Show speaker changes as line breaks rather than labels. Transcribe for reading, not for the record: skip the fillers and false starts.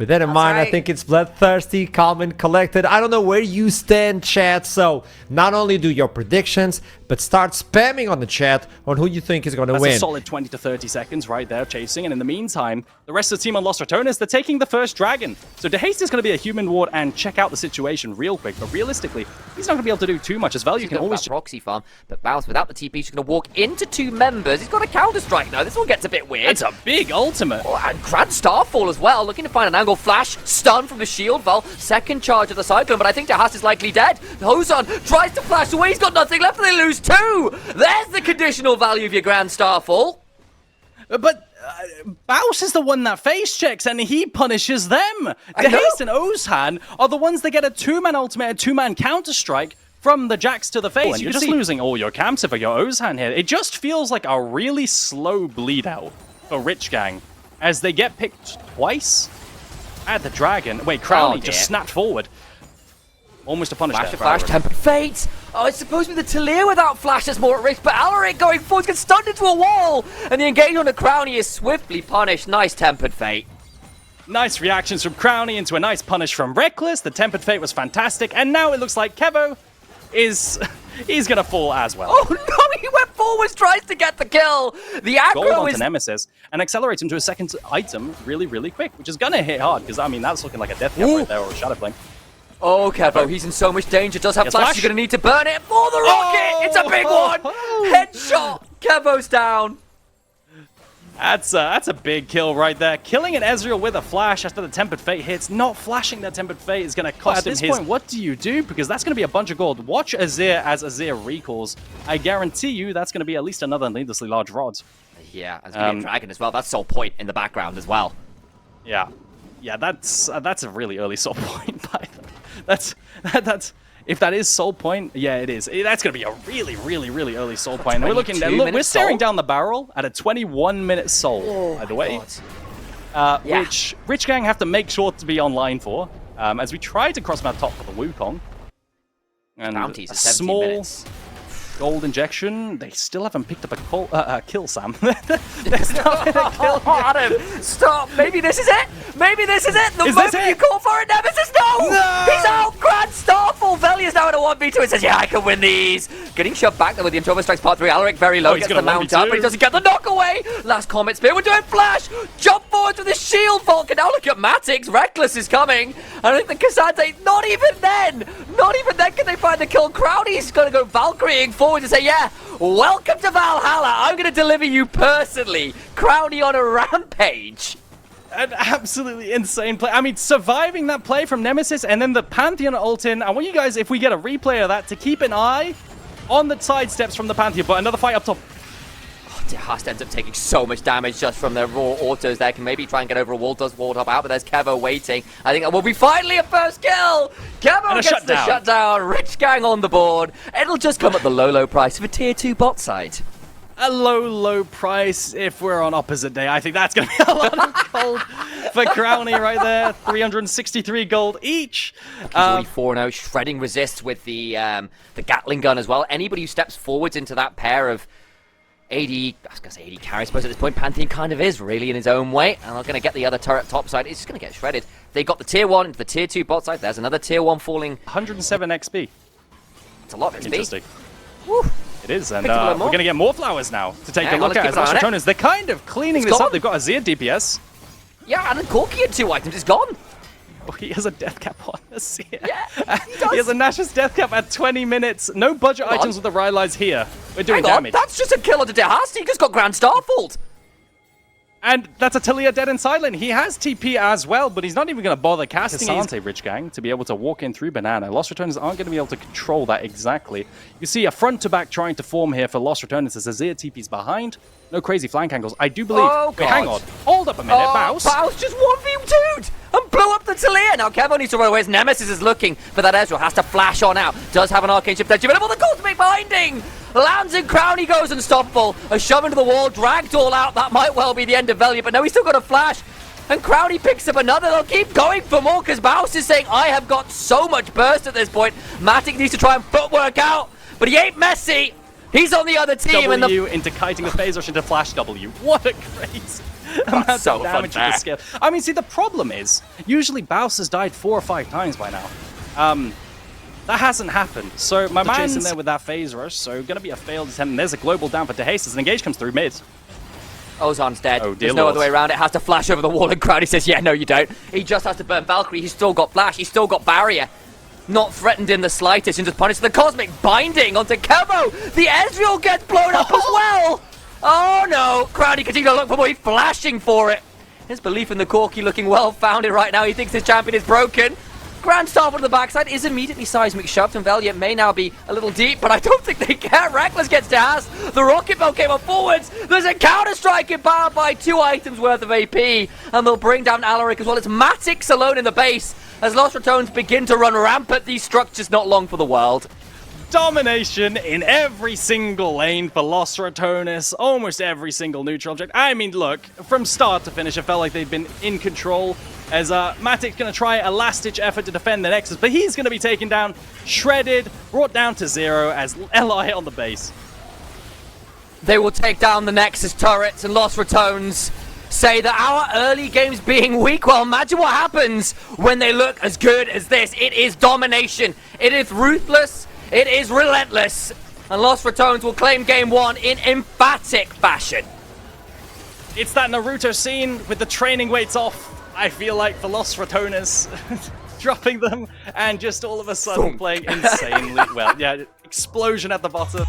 With that in mind, I think it's bloodthirsty, calm, and collected. I don't know where you stand, chat. So not only do your predictions, but start spamming on the chat on who you think is going to win.
That's a solid 20 to 30 seconds right there chasing. And in the meantime, the rest of the team on Lost Ratones, they're taking the first dragon. So DeHaste is going to be a human ward and check out the situation real quick. But realistically, he's not going to be able to do too much as well. You can always
proxy farm, but Baus without the TP, he's going to walk into two members. He's got a counter strike now. This one gets a bit weird.
It's a big ultimate.
Oh, and Grand Starfall as well, looking to find an angle. Flash, stun from the shield. Val, second charge of the Cyclone, but I think DeHaste is likely dead. Hosan tries to flash away. He's got nothing left, and they lose two. There's the conditional value of your Grand Starfall.
But Baus is the one that face checks and he punishes them. DeHaste and Ozhan are the ones that get a two-man ultimate, a two-man counter-strike from the Jax to the face. And you're just losing all your camps for your Ozhan here. It just feels like a really slow bleed out for Rich Gang as they get picked twice at the Dragon. Wait, Crowley just snapped forward. Almost a punish there.
Flash, Tempered Fate. Oh, it's supposed to be the Talir without Flash that's more at risk, but Alaric going forward gets stunned into a wall, and the engagement on the Crowny is swiftly punished. Nice Tempered Fate.
Nice reactions from Crowny into a nice punish from Reckless. The Tempered Fate was fantastic, and now it looks like Kevo is... he's gonna fall as well.
Oh no, he went forwards, tries to get the kill. The aggro
Gold onto Nemesis and accelerates him to a second item really, really quick, which is gonna hit hard, because I mean, that's looking like a death cap right there, or a Shadow Flame.
Oh, Kevo, he's in so much danger. Does have flash. He's going to need to burn it for the rocket. It's a big one. Headshot. Kevo's down.
That's a big kill right there. Killing an Ezreal with a flash after the Tempered Fate hits. Not flashing that Tempered Fate is going to cost him his... At this point, what do you do? Because that's going to be a bunch of gold. Watch Azir as Azir recalls. I guarantee you that's going to be at least another needlessly large rod.
Yeah, there's going to be a dragon as well. That's Soul Point in the background as well.
Yeah. Yeah, that's a really early Soul Point, by the way. That's if that is Soul Point, yeah, it is. That's gonna be a really, really, really early Soul Point. We're looking, look, we're staring down the barrel at a 21-minute Soul, by the way, which Rich Gang have to make sure to be online for, as we try to cross map top for the Wukong. And
Bounties
a small gold injection. They still haven't picked up a kill, Sam. There's not been a kill.
Adam, stop! Maybe this is it. Maybe this is it. The moment you call for it, Nemesis, no! He's out. Grand Starfall. Veli is now in a 1v2 and says, "Yeah, I can win these." Getting shoved back there with the Introvert Strikes Part 3. Alaric very low, gets the mount up, but he doesn't get the knock away. Last Comet Spear. We're doing flash. Jump forwards with the shield vault. And now look at Matix. Reckless is coming. I think the Cassandre. Not even then can they find the kill. Crowdy's going to go Valkyrieing forward and say, "Yeah, welcome to Valhalla. I'm going to deliver you personally." Crowdy on a rampage.
An absolutely insane play. I mean, surviving that play from Nemesis and then the Pantheon ult in. I want you guys, if we get a replay of that, to keep an eye on the side steps from the Pantheon. But another fight up top.
Oh, DeHaste ends up taking so much damage just from the raw autos there. Can maybe try and get over a wall. Does wall top out, but there's Kevo waiting. I think that will be finally a first kill. Kevo gets the shutdown. Rich Gang on the board. It'll just come at the low price of a tier 2 bot side.
A low price if we're on opposite day. I think that's going to be a lot of gold for Crowny right there. 363 gold each.
He's already 4-0, shredding resist with the Gatling gun as well. Anybody who steps forwards into that pair of 80, I was going to say 80 carry, I suppose at this point, Pantheon kind of is really in his own way. And they're going to get the other turret top side. It's just going to get shredded. They got the tier 1 into the tier 2 bot side. There's another tier 1 falling.
107 XP.
It's a lot of XP.
Interesting.
Woo.
It is, and we're going to get more flowers now to take a look at as Ratones. They're kind of cleaning this up. They've got Azir DPS.
Yeah, and then Corki at 2 items is gone.
Oh, he has a death cap on Azir.
Yeah, he does.
He has a Nash's death cap at 20 minutes. No budget items with the Rylai's here. We're doing damage.
That's just a kill onto DeHaste. He just got Grand Starfall.
And that's a Talia dead and silent. He has TP as well, but he's not even going to bother casting Cassandre, Rich Gang, to be able to walk in through Banana. Lost Ratones aren't going to be able to control that exactly. You see a front-to-back trying to form here for Lost Ratones as Azir TP's behind. No crazy flank angles. I do believe...
Oh,
wait, hang on. Hold up a minute, Baus.
Baus just 1v2'd and blew up the Talia. Now Kevo needs to run away as Nemesis is looking for that Ezreal. Has to flash on out. Does have an Arcane Ship Dead. Available the Cosmic Binding. Lands in Crowny goes unstoppable. A shove into the wall, dragged all out. That might well be the end of Velia, but no, he's still got a flash. And Crowny picks up another. They'll keep going for more because Baus is saying, "I have got so much burst at this point." Matic needs to try and footwork out, but he ain't messy. He's on the other team.
W into kiting the phase rush into flash W. What a crazy. amount
so
of damage
fun
with the skill. I mean, see, the problem is, usually Baus has died 4 or 5 times by now. That hasn't happened. So my man's in there with that phase rush, so gonna be a failed attempt. And there's a global down for DeHace as an engage comes through mid.
Ozan's dead.
Oh,
There's no other way around it. Has to flash over the wall, and Crowdy says, yeah, no, you don't. He just has to burn Valkyrie. He's still got flash. He's still got barrier. Not threatened in the slightest, and just punished the cosmic binding onto Chovy. The Ezreal gets blown up as well. Oh no, Crowdy continues to look for more. He's flashing for it. His belief in the Corki looking well founded right now. He thinks his champion is broken. Grand Starfall to the backside is immediately seismic shoved, and Valiant may now be a little deep, but I don't think they care. Reckless gets to Has. The Rocket Bell came up forwards. There's a counter-strike empowered by 2 items worth of AP, and they'll bring down Alaric as well. It's Matix alone in the base as Lost Ratones begin to run rampant. These structures not long for the world.
Domination in every single lane for Lost Ratones, almost every single neutral object. I mean, look, from start to finish, it felt like they'd been in control as Matic's going to try a last-ditch effort to defend the Nexus, but he's going to be taken down, shredded, brought down to 0 as LI on the base.
They will take down the Nexus turrets, and Lost Ratones say that our early games being weak, well, imagine what happens when they look as good as this. It is domination. It is ruthless. It is relentless. And Lost Ratones will claim game 1 in emphatic fashion.
It's that Naruto scene with the training weights off, I feel like, for Lost Ratones. Dropping them and just all of a sudden playing insanely well. Yeah, explosion at the bottom.